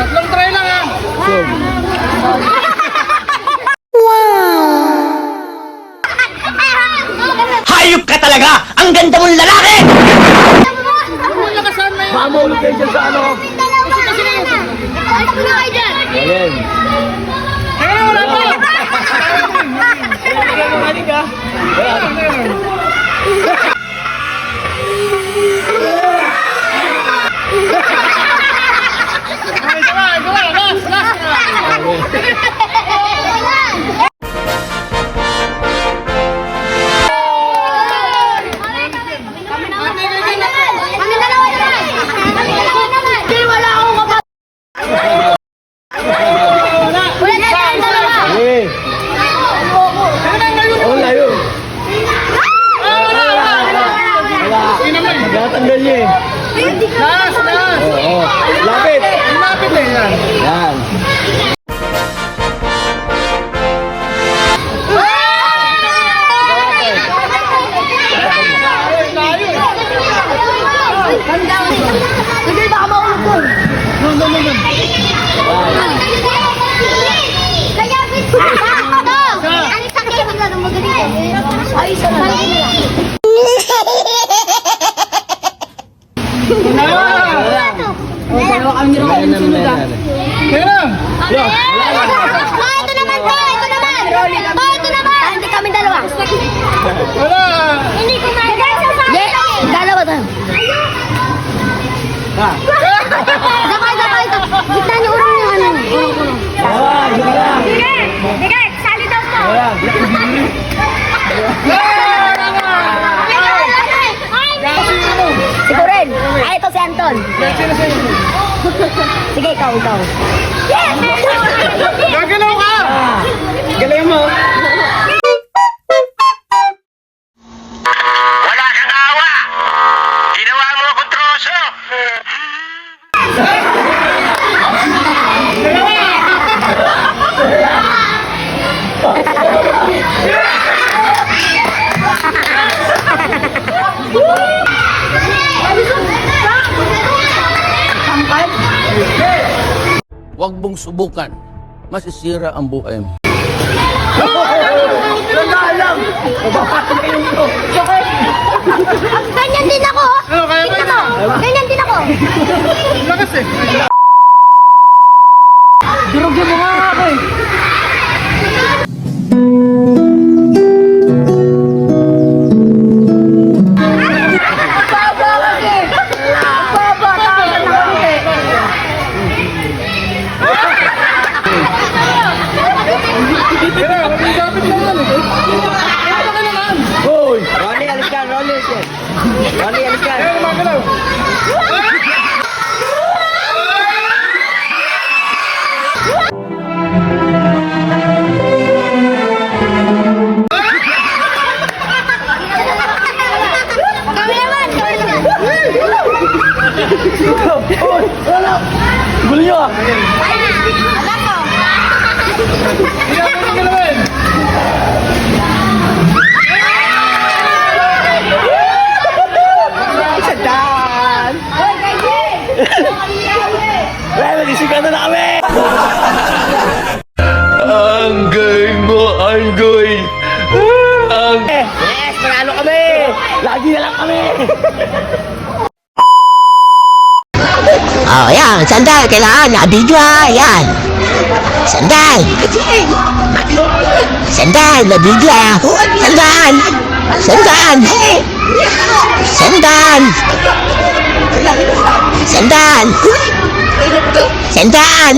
Tatlong try lang ha. Hayop ka talaga! Ang ganda mong lalaki! Ang lakasan na yun. Baka maulog kayo dyan sa ano. Ayan. Kaya wala pa. Tanggal niya eh. Last. Oo. Lapit. Lapit na yan. Yan. Sige, baka maulog doon. Kaya, ano sa kayo na magaling? Ay, isa na. Dalawa kami nila kayo sunod ah. Kaya na. Ito naman po, ito naman. Ito naman. Hindi kami dalawa. Wala. Hindi ko na. Dalawa tayo. Sakay. Gitna niyo ulo yung ano. Sige, sali daw po. Ikaw rin. Ay, ito si Anton. Sige, ikaw. Gagalaw ka. Galing mo. Wala kang awa! Ginawa mo ako troso! Huwag mong subukan. Masisira ang buhay mo. Ganyan din ako. Ano, kaya Tingnan mo. Ganyan din ako. Lakas eh. Durugin mo nga ako eh. Hoy! Ronnie, alis ka. Ronnie, alis ka. Kaya gumagalaw. Kami naman. Hoy! Wala! Gulo nyo ah! Alam ko. Hindi ako nagalawin. Sadaan! Well, mag-isipan na kami! Anggoy mo, Anggoy! Yes, manalo kami! Lagi na lang kami! Oh, yan. Sandal. Kailangan. Nabidyo ha. Yan. Sandal. Sandal. Nabidyo ha. Sandal. Sandal. Sandal. Sandal. Sandal.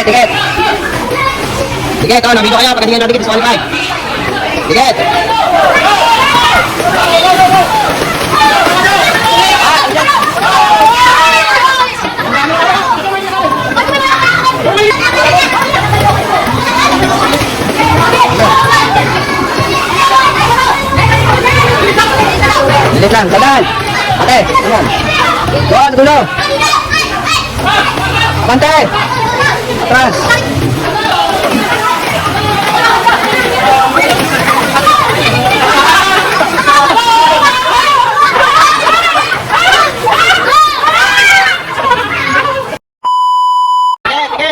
Tiket. Tiket, oh, nabito kayo. Pagkatingin natin disqualified. Tiket. Wait lang, dadan. Ate, ayan. Doon, dulo. Abante. Atras.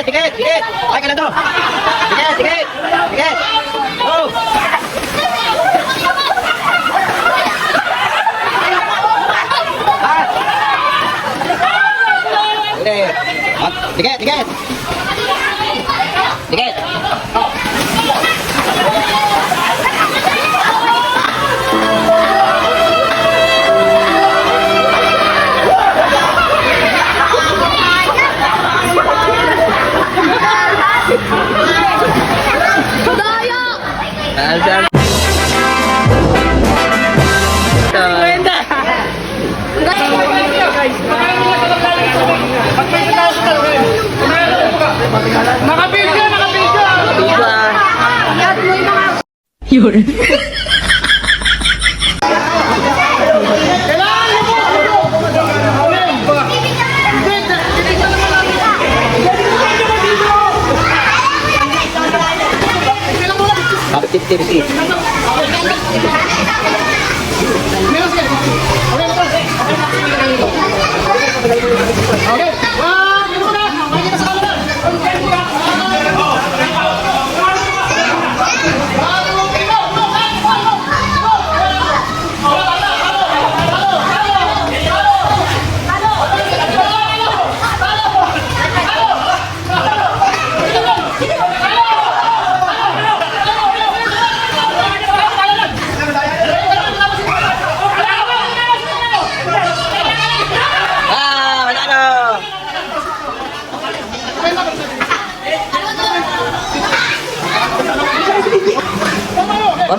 Tikit. Ay, kailan to? Tikit. Oh. Tikit. Nakapidyo! Kailangan mo! Activity. Okay. Wag! Ito na! Makikita sa kanila! Manalo!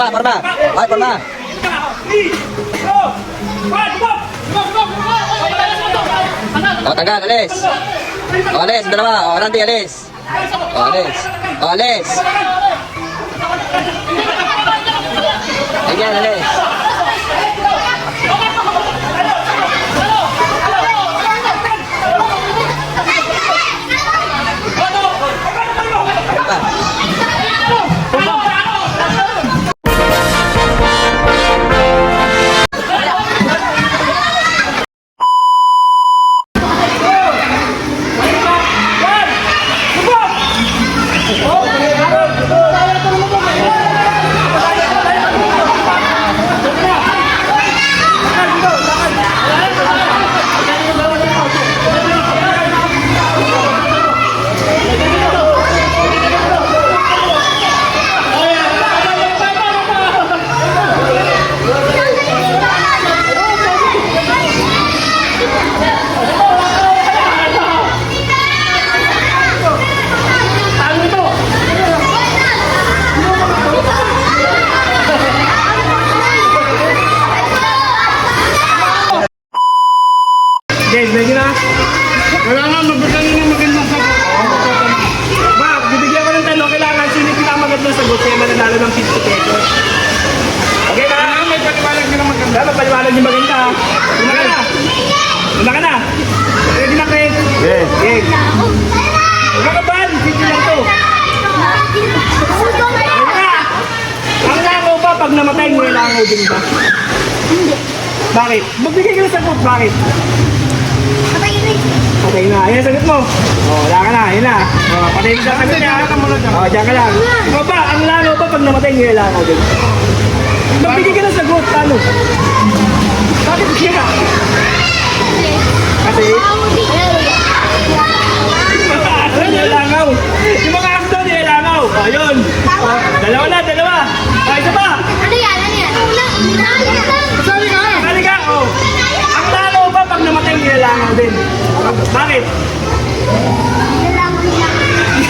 Forma. Ay, forma. O, tanggal, alis. O, alis, dalawa. O, Randy, alis. O, alis. Ayan, alis. Guys, ready na? Kailangan magbigay ng magandang sagot. Ba, bibigyan ko ng tanong, kailangan sino pinakamagandang sagot kaya mananalo ng 50 pesos. Okay na? May paliwanag nyo ng maganda. Magpaliwanag nyo maganda. Una ka na. Ready na, Chris? Yes. Mga ban, 50 lang to. Ang langaw ba pag namatay, nilangaw din ba? Hindi. Bakit? Magbigay ka ng sagot, bakit? Okay na, ayan sagot mo. Wala ka na, ayan na. Patayin ka sagot niya. Diyan ka lang. Ikaw ba, ang langaw ba pag namatay, nilangaw din? Magbigay ka ng sagot, paano? Bakit siya ka? Kasi? Nilangaw. Yung mga akto, nilangaw. Ayun. Dalawa. Isa pa. Ano yan? Sali ka. Ang langaw ba pag namatay, nilangaw din? Bakit?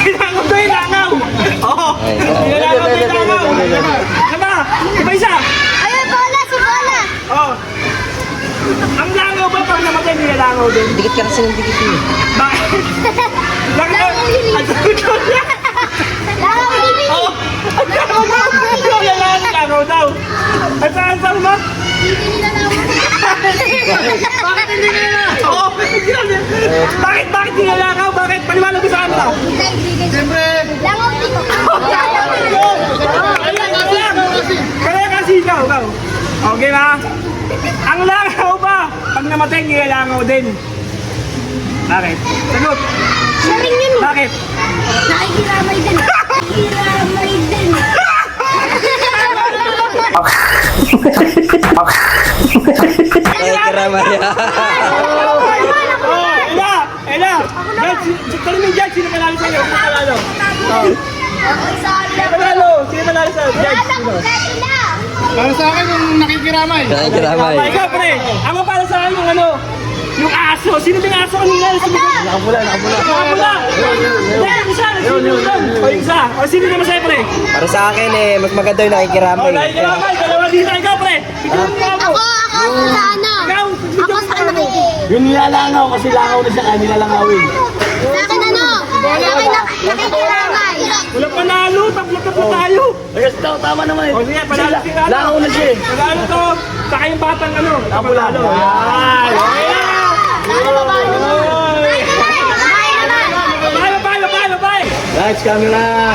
Nilangaw to yung langaw. Oo. Nilangaw to yung langaw. Diba? Iba isa. Ayun, si Bola. Oh. Ang langaw ba pag namatay, nilangaw din? Dikit ka kasi ng dikit eh. Bakit? Bakit? Ang sagot ko niya. Langaw din. Oh. Ang langaw daw. Ang langaw daw. Ang saan mo? Hindi nila naman. ha? Ang langaw ba? Pag namatay, nilalangaw din. Bakit? Sagot. Siya rin yun. Bakit? Nakikiramay din. Nakikiramay din. Ay, karamaya. Oh, Ella! Tanungin dyan, sino panalo sa'yo? Sino panalo? Oh. Sino panalo? Sino panalo sa'yo? Judge, sino? Para sa akin yung nakikiramay. Ay, karamay. Ikaw, pre! Ako para sa akin yung ano, yung aso. Sino ba yung aso kanina? Nakapula. Nakapula! Hindi, yung isa. Sino yung doon? O yung isa. O sino naman sa'yo, pre? Para sa akin mas maganda yung O, nakikiramay. nakikiramay. Dalawa dito. Ikaw, pre. Ikaw yung ako. Ako sa ano? Ikaw. Ako sa nakikita. Yung nilalangaw kasi langaw na siya kaya nilalangawin. Sa akin ano? Sa akin nakikiramay. Wala panalo. Tatlo tayo. Ay, kasi tama naman eh. O sige, panalo si Rano. Langaw na siya eh. Panalo to. Saka yung batang ano. Nakapula. Ay, okay na. Ano ba ba? Oy. Bye. Lights, camera.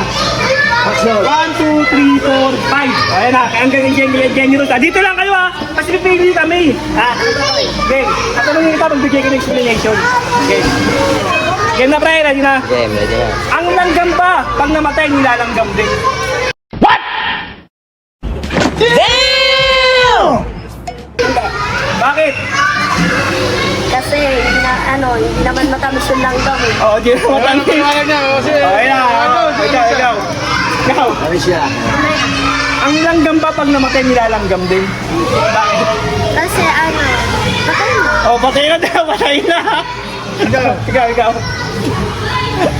Action. 1, 2, 3, 4, 5. Ayan na, ang galing Jenny Rose. Dito lang kayo ha, kasi pipili kami. Okay, at tanongin kita, magbigay ka ng explanation. Okay. Game na pre, ready na. Game, ready na. Ang langgam ba, pag namatay, nilalanggam din? What? Damn! Bakit? Kasi hindi naman matamis yung langgam eh. Oo, di na matangin. Okay na, ikaw. Ano siya? Ang langgam ba, pag namatay, nilalanggam din? Bakit? Kasi patay na. Oh, patay na. Ikaw.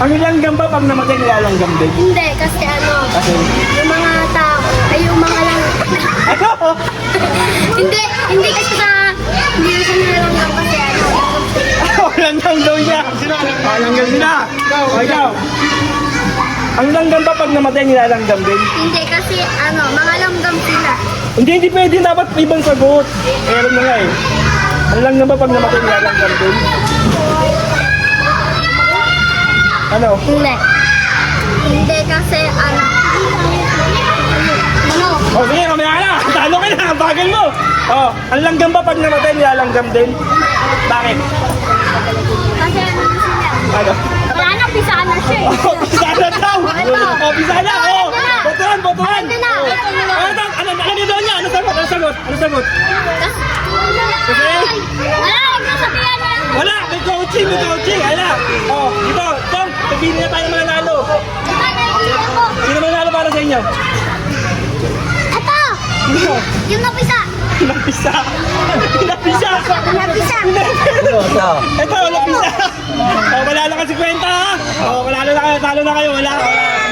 Ang langgam ba, pag namatay, nilalanggam din? Hindi, kasi yung mga tao, ay yung mga lang. Ano? hindi kasi hindi na siya nilalanggam kasi Langgam daw niya. Langgam sila. Ikaw. Ang langgam ba, pag namatay, nilalanggam din? Hindi kasi mga langgam sila. Hindi pwede. Dapat ibang sagot. Meron na nga eh. Ang langgam ba, pag namatay, nilalanggam din? Ano? Hindi kasi Oh, sige, mamaya ka na. Talo ka na. Ang bagal mo. Oh, ang langgam ba, pag namatay, nilalanggam din? Bakit? kasi sila. Ano? Wala na, pisaan na siya eh. Oh, pisana daw! Oh, pisana! Oh! Botohan! Ito na. Ano doon niya? Ano sagot? Kasi? Wala, huwag na sabihan na. Wala! May coaching! Ayun na! Oh, dito! Tom! Sabihin na tayo mananalo! Sino mananalo para sa inyo? Ito! Yung napisa! Napisa! Napisa! Ito, napisa! Oh, wala lang kasi kwenta ha! Oh, wala na kayo, talo na kayo, wala!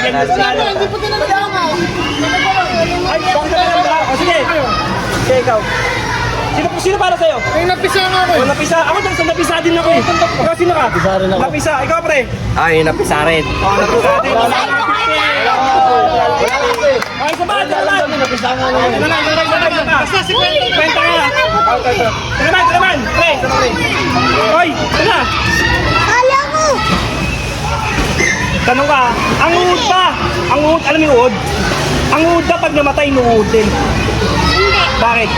Yan na sinalo. Hindi po tinatawag. Ay, bakit na lang ba? O sige! Sige, ikaw. Sino para sa'yo? Ay, napisa nga ako O, napisa. Ako dyan, sa napisa din ako eh. Ikaw, sino ka? Napisa rin ako. Napisa. Ikaw, pre. Ay, napisa rin. O, napisa din. Okay, sabahan naman. Napisa nga ako. Basta si Kwenta ka. Ito naman. Pre. Hoy, ito na. Kala ko! Tanong ka, ang uod pa. Ang uod, alam mo yung uod? Ang uod ba pag namatay, nuud din? Hindi. Bakit?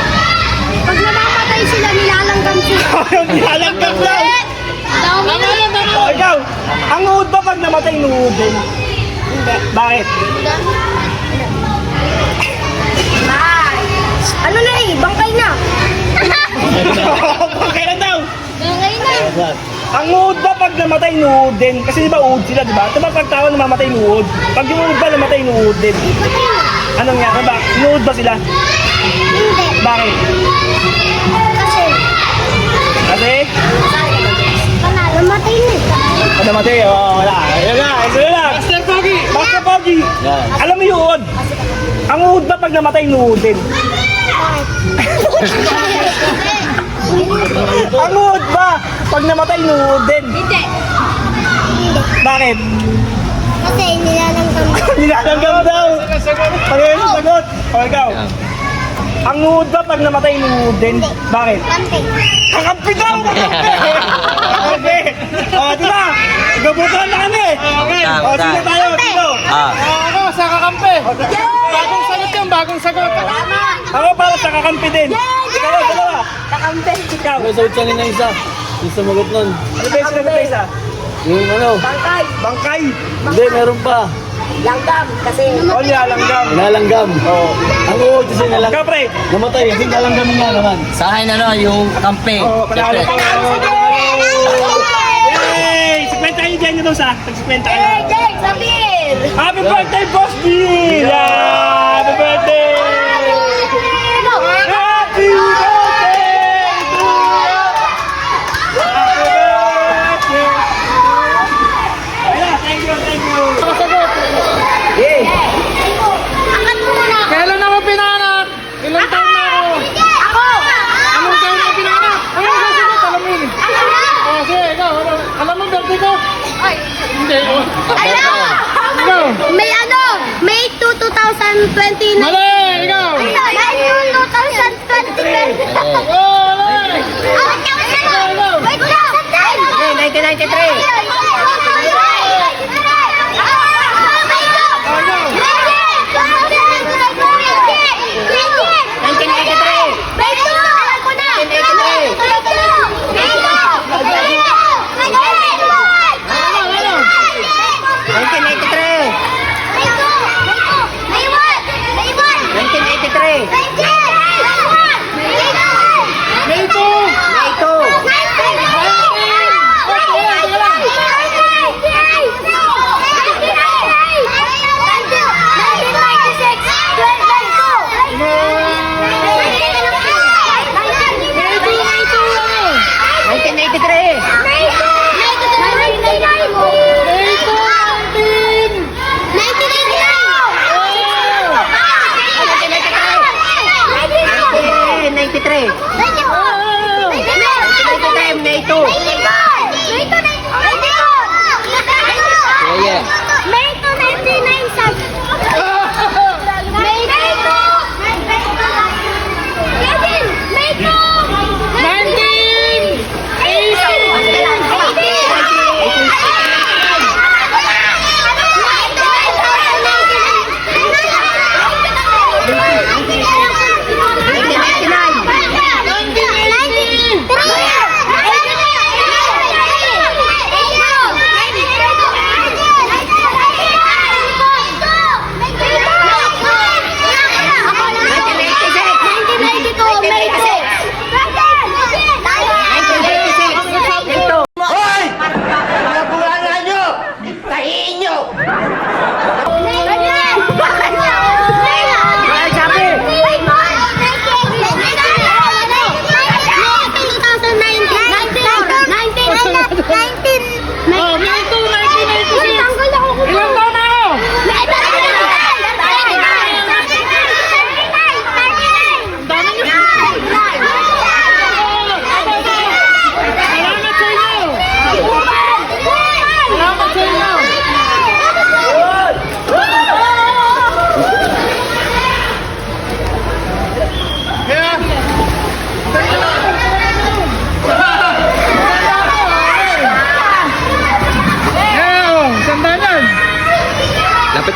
Pag namamatay sila, nilalanggam sila. Nilalanggam daw. O, ikaw, ang uod ba pag namatay, nuud din? Bakit? Ano na eh, bangkay na. Kailan daw? Bangkay na. Ang uod ba pag namatay, nuud din? Kasi di ba uod sila, di ba? Ito ba pag tao namamatay, nuud? Pag yung uod ba namatay, nuud din? Anong nga? Ba? Nuud ba sila? Hindi. Bakit? Kasi, Kasi? namatay na. Pag namatay, wala. Ayun na, ito na. Master Pogi. Yan. Alam mo yung uod? Ang uod ba pag namatay, nuud din? Ang uod ba pag namatay, nuud din? Hindi. Bakit? Kasi nilalanggam. Nilalanggam daw. Pag-ayun yung sagot. O, ikaw. Ang uod ba pag namatay, nuud din? Bakit? Kamping. Kakampi daw! Kakampi! O, di ba? Gabutan na kami! O, sino tayo? Sino? Ako, sa kakampi. Bagong sagot yan, bagong sagot. Ako para sa kakampi din. dalawa. Kakampi. Ikaw. May sagot siya na isa. Yung sumagot nun. Ano ba yung sinagot na isa? Yung ano. Bangkay. Bangkay. Hindi, meron pa. Langgam. Kasi. O, nilalanggam. Nalanggam. Oo. Ang uod kasi nalang... Ikaw, pre. Namatay, kasi nalanggam nga naman. Sa akin ano, yung kampe. Oo, panalo ko. Yay! 50 kayo dyan nyo sa. Tag-50 kayo. Jake, Sabir. Happy birthday, Boss B! Yeah! Happy birthday! Happy birthday to you! Happy birthday! Ayan, thank you, thank you. Akat mo muna. Kailan ako pinanak? Ilang taon na ako? Ako. Anong taon na pinanak? Anong sasagot? Alamin. Ako na. Oh, sige, ikaw. Alam mo, birthday ko? Ay. Hindi. Ano? Ikaw. May ano? May 2029. Mali! Ikaw! May 2020. Oh, mali! Wait lang. Okay, 1993.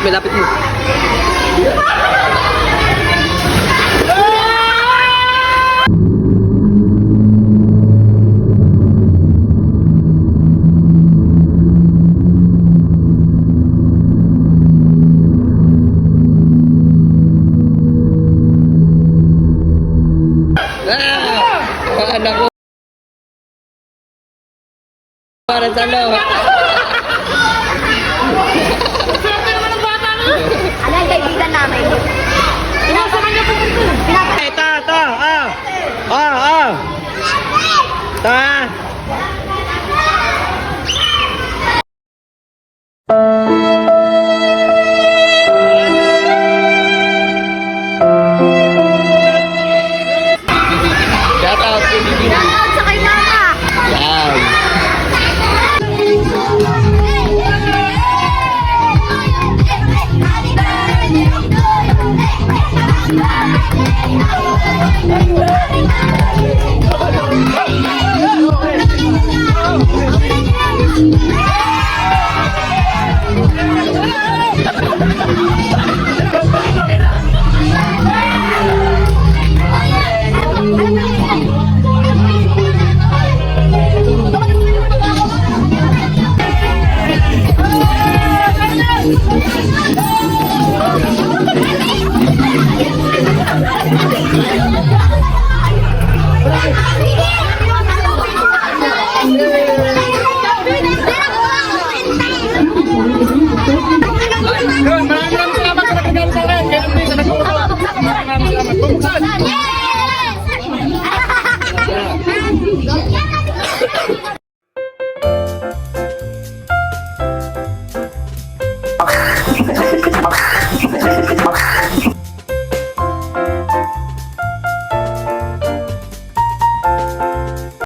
Lapit mo. Anak ko. Para sa lo. Ano yung kaibigan namin? Pinapasama niyo po ito. Shout out to Bibi. Shoutout sa kay Nana. Yan. Happy birthday to you.